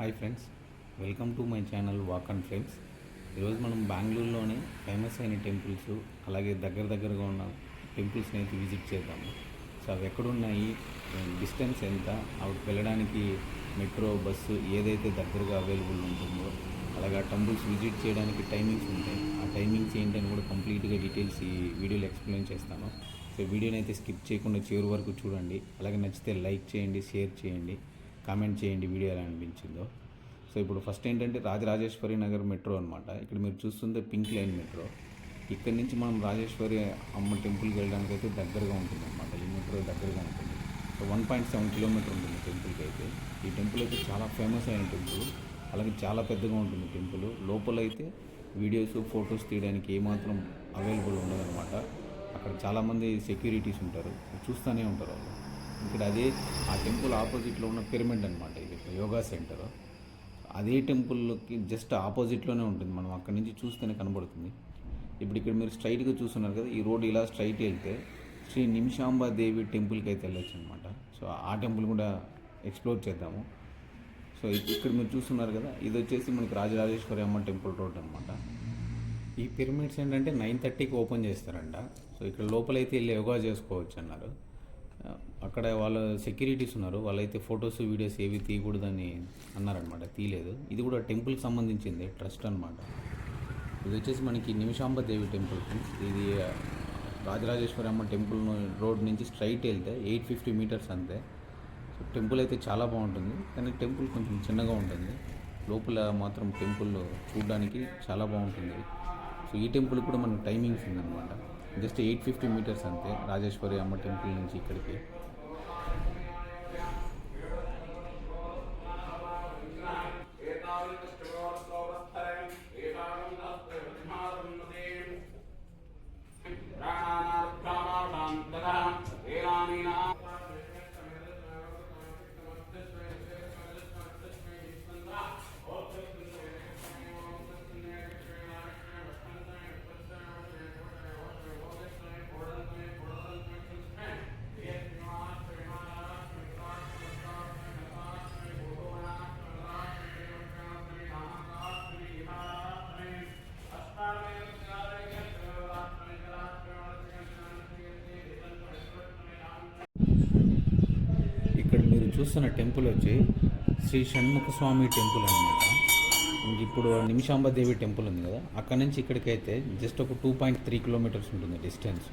Hi friends, welcome to my channel walk and friends. ఈరోజు మనం బెంగళూరులోనే famous అయిన temples, అలాగే దగ్గరగా ఉన్న టెంపుల్స్ని అయితే విజిట్ చేద్దాము. సో అవి ఎక్కడున్నాయి, డిస్టెన్స్ ఎంత, అవి వెళ్ళడానికి మెట్రో బస్సు ఏదైతే దగ్గరగా అవైలబుల్ ఉంటుందో, అలాగే ఆ టెంపుల్స్ విజిట్ చేయడానికి టైమింగ్స్ ఉంటాయి. ఆ టైమింగ్స్ ఏంటని కూడా కంప్లీట్గా డీటెయిల్స్ ఈ వీడియోలో ఎక్స్ప్లెయిన్ చేస్తాను. సో వీడియోని అయితే స్కిప్ చేయకుండా చివరి వరకు చూడండి. అలాగే నచ్చితే లైక్ చేయండి, షేర్ చేయండి, కామెంట్ చేయండి వీడియో ఎలా అనిపించిందో. సో ఇప్పుడు ఫస్ట్ ఏంటంటే రాజరాజేశ్వరి నగర్ మెట్రో అనమాట. ఇక్కడ మీరు చూస్తుంటే పింక్ లైన్ మెట్రో. ఇక్కడ నుంచి మనం రాజేశ్వరి అమ్మ టెంపుల్కి వెళ్ళడానికి అయితే దగ్గరగా ఉంటుంది అనమాట. ఈ మెట్రో దగ్గరగా ఉంటుంది. సో 1.7 కిలోమీటర్ ఉంటుంది టెంపుల్కి అయితే. ఈ టెంపుల్ అయితే చాలా ఫేమస్ అయిన టెంపుల్, అలాగే చాలా పెద్దగా ఉంటుంది టెంపుల్. లోపల అయితే వీడియోస్, ఫొటోస్ తీయడానికి ఏమాత్రం అవైలబుల్ ఉండదన్నమాట. అక్కడ చాలామంది సెక్యూరిటీస్ ఉంటారు, చూస్తూనే ఉంటారు వాళ్ళు. ఇక్కడ అదే ఆ టెంపుల్ ఆపోజిట్లో ఉన్న పిరమిడ్ అనమాట. ఇది యోగా సెంటర్. అదే టెంపుల్కి జస్ట్ ఆపోజిట్లోనే ఉంటుంది. మనం అక్కడి నుంచి చూస్తేనే కనబడుతుంది. ఇప్పుడు ఇక్కడ మీరు స్ట్రైట్గా చూస్తున్నారు కదా, ఈ రోడ్ ఇలా స్ట్రైట్ వెళ్తే శ్రీ నిమిషాంబాదేవి టెంపుల్కి అయితే వెళ్ళొచ్చు అనమాట. సో ఆ టెంపుల్ కూడా ఎక్స్ప్లోర్ చేద్దాము. సో ఇక్కడ మీరు చూస్తున్నారు కదా, ఇది వచ్చేసి మనకి రాజరాజేశ్వరి అమ్మ టెంపుల్ రోడ్ అనమాట. ఈ పిరమిడ్స్ ఏంటంటే 9:30కి ఓపెన్ చేస్తారంట. సో ఇక్కడ లోపలైతే వెళ్ళి యోగా చేసుకోవచ్చు అన్నారు. అక్కడ వాళ్ళ సెక్యూరిటీస్ ఉన్నారు, వాళ్ళైతే ఫొటోస్, వీడియోస్ ఏవి తీయకూడదని అన్నారనమాట. తీయలేదు. ఇది కూడా టెంపుల్కి సంబంధించింది, ట్రస్ట్ అనమాట. ఇది వచ్చేసి మనకి నిమిషాంబదేవి టెంపుల్. ఇది రాజరాజేశ్వరి అమ్మ టెంపుల్ రోడ్ నుంచి స్ట్రైట్ వెళ్తే 850 మీటర్స్ అంతే. సో టెంపుల్ అయితే చాలా బాగుంటుంది, కానీ టెంపుల్ కొంచెం చిన్నగా ఉంటుంది. లోపల మాత్రం టెంపుల్ చూడడానికి చాలా బాగుంటుంది. సో ఈ టెంపుల్ కూడా మనకు టైమింగ్స్ ఉందన్నమాట. జస్ట్ 850 మీటర్స్ అంతే రాజేశ్వరి అమ్మ టెంపుల్ నుంచి ఇక్కడికి. ఇక్కడ మీరు చూస్తున్న టెంపుల్ వచ్చి శ్రీ షణ్ముఖ స్వామి టెంపుల్ అనమాట. ఇప్పుడు నిమిషాంబదేవి టెంపుల్ ఉంది కదా, అక్కడ నుంచి ఇక్కడికైతే జస్ట్ ఒక 2.3 కిలోమీటర్స్ ఉంటుంది డిస్టెన్స్.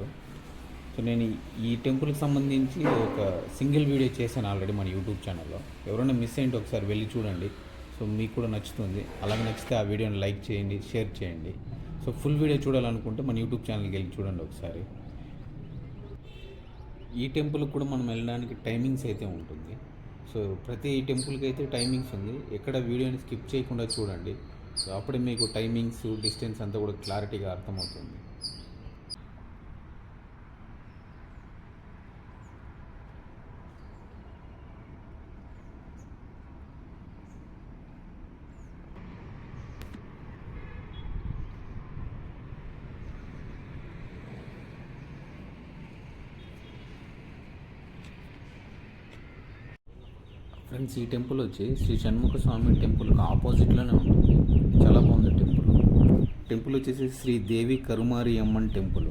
సో నేను ఈ టెంపుల్కి సంబంధించి ఒక సింగిల్ వీడియో చేశాను ఆల్రెడీ మన యూట్యూబ్ ఛానల్లో. ఎవరైనా మిస్ అయింటే ఒకసారి వెళ్ళి చూడండి. సో మీకు కూడా నచ్చుతుంది. అలాగే నచ్చితే ఆ వీడియోని లైక్ చేయండి, షేర్ చేయండి. సో ఫుల్ వీడియో చూడాలనుకుంటే మన యూట్యూబ్ ఛానల్కి వెళ్ళి చూడండి ఒకసారి. ఈ టెంపుల్ కూడా మనం వెళ్ళడానికి టైమింగ్స్ అయితే ఉంటుంది. సో ప్రతి టెంపుల్కి అయితే టైమింగ్స్ ఉంది. ఎక్కడ వీడియోని స్కిప్ చేయకుండా చూడండి. సో అప్పుడే మీకు టైమింగ్స్, డిస్టెన్స్ అంతా కూడా క్లారిటీగా అర్థమవుతుంది. ఫ్రెండ్స్, ఈ టెంపుల్ వచ్చి శ్రీ షణ్ముఖ స్వామి టెంపుల్కి ఆపోజిట్లోనే ఉంటుంది. చాలా బాగుంది టెంపుల్. టెంపుల్ వచ్చేసి శ్రీ దేవి కరుమారి అమ్మన్ టెంపుల్.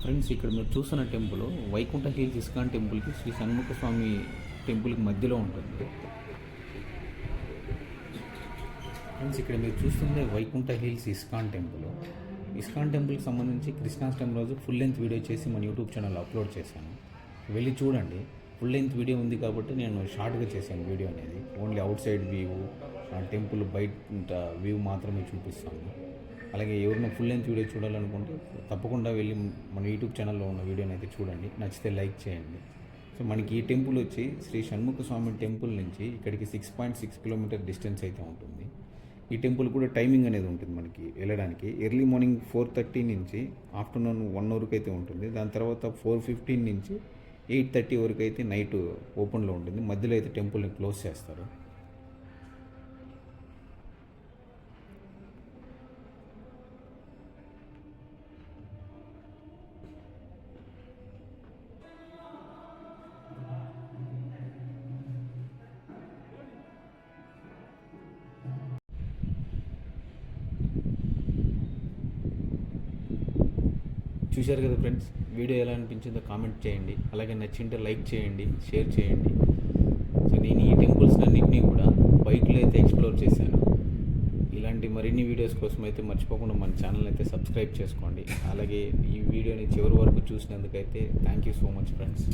ఫ్రెండ్స్, ఇక్కడ మీరు చూస్తున్న టెంపుల్ వైకుంఠ హిల్స్ ఇస్కాన్ టెంపుల్కి, శ్రీ షణ్ముఖ స్వామి టెంపుల్కి మధ్యలో ఉంటుంది. ఫ్రెండ్స్, ఇక్కడ మీరు చూస్తుంటే Vaikuntha hills ISKCON temple. ISKCON టెంపుల్కి సంబంధించి కృష్ణాష్టమి రోజు ఫుల్ లెంత్ వీడియో చేసి మన యూట్యూబ్ ఛానల్లో అప్లోడ్ చేశాను. వెళ్ళి చూడండి. ఫుల్ లెంత్ వీడియో ఉంది కాబట్టి నేను షార్ట్గా చేశాను వీడియో అనేది. Only out side view, temple బయట వ్యూ మాత్రమే చూపిస్తాను. అలాగే ఎవరైనా ఫుల్ లెంత్ వీడియో చూడాలనుకుంటే తప్పకుండా వెళ్ళి మన యూట్యూబ్ ఛానల్లో ఉన్న వీడియోని అయితే చూడండి. నచ్చితే లైక్ చేయండి. సో మనకి ఈ టెంపుల్ వచ్చి శ్రీ షణ్ముఖ స్వామి టెంపుల్ నుంచి ఇక్కడికి 6.6 కిలోమీటర్ డిస్టెన్స్ అయితే ఉంటుంది. ఈ టెంపుల్ కూడా టైమింగ్ అనేది ఉంటుంది మనకి వెళ్ళడానికి. ఎర్లీ మార్నింగ్ 4:30 నుంచి ఆఫ్టర్నూన్ 1 వరకు అయితే ఉంటుంది. దాని తర్వాత 4:15 నుంచి 8:30 వరకు అయితే నైట్ ఓపెన్లో ఉంటుంది. మధ్యలో అయితే టెంపుల్ని క్లోజ్ చేస్తారు. చూశారు కదా ఫ్రెండ్స్, వీడియో ఎలా అనిపించిందో కామెంట్ చేయండి. అలాగే నచ్చింటే లైక్ చేయండి, షేర్ చేయండి. సో నేను ఈ టెంపుల్స్ అన్నింటినీ కూడా బైక్లో అయితే ఎక్స్ప్లోర్ చేశాను. ఇలాంటి మరిన్ని వీడియోస్ కోసం అయితే మర్చిపోకుండా మన ఛానల్ అయితే సబ్స్క్రైబ్ చేసుకోండి. అలాగే ఈ వీడియోని చివరి వరకు చూసినందుకైతే thank you so much friends.